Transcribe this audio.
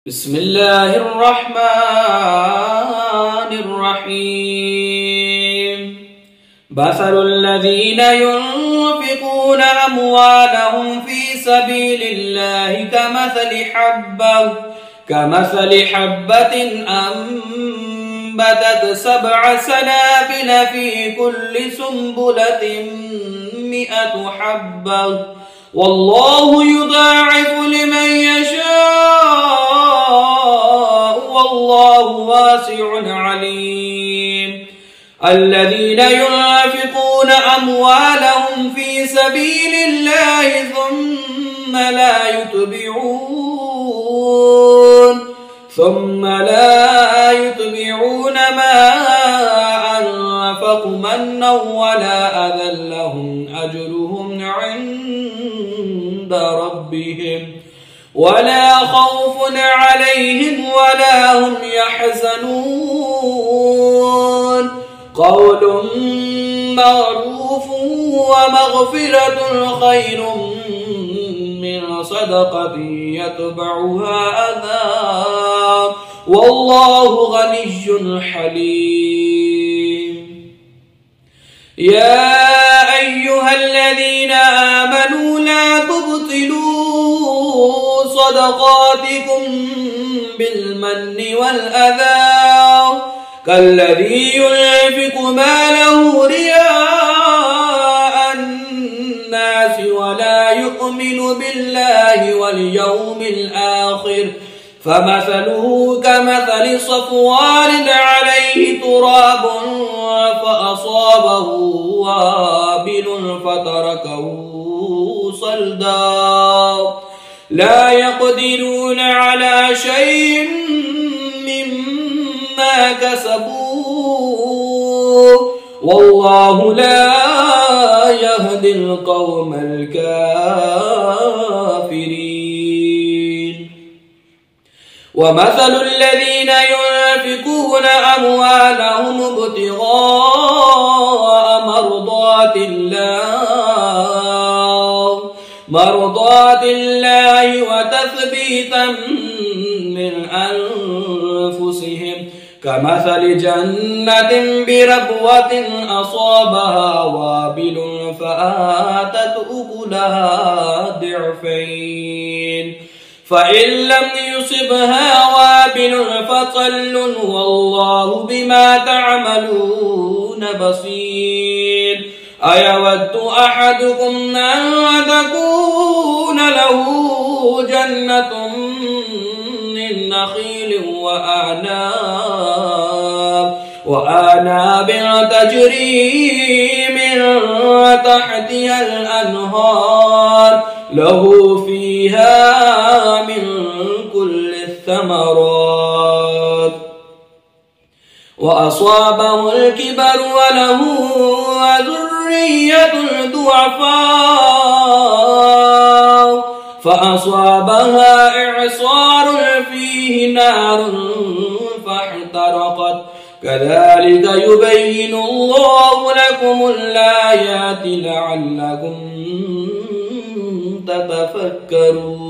بسم الله الرحمن الرحيم. مثل الذين ينفقون أموالهم في سبيل الله كمثل حبة أنبتت 7 سنابل في كل سنبلة 100 حبة والله يضاعف لمن يشاء والله واسع عليم. الذين ينفقون أموالهم في سبيل الله ثم لا يتبعون ما أنفقوا منا ولا أذى لهم أجرهم عند ربهم ولا خوف عليهم ولا هم يحزنون. قول معروف ومغفرة خير من صدقة يتبعها أذى والله غني حليم. يا أيها الذين آمنوا لا تبطلوا صدقاتكم بالمن والأذى كالذي ينفق ماله رياء الناس ولا يؤمن بالله واليوم الآخر فمثله كمثل صفوان عليه تراب فأصابه وابل فتركه صلدا لا يقدرون على شيء مما كسبوا والله لا يهدي القوم الكافرين. ومثل الذين ينفقون أموالهم ابتغاء مرضات الله وتثبيتا من أنفسهم كمثل جنة بربوة أصابها وابل فآتت أكلها ضعفين فإن لم يصبها وابل فطل والله بما تعملون بصير. أيود أحدكم أن تكون له جنة من نخيل وأعناب تجري من تحتها الأنهار له فيها من كل الثمرات وأصابه الكبر وله ذرية ضعفاء فأصابها إعصار فيه نار فاحترقت كذلك يبين الله لكم الآيات لعلكم تتفكرون.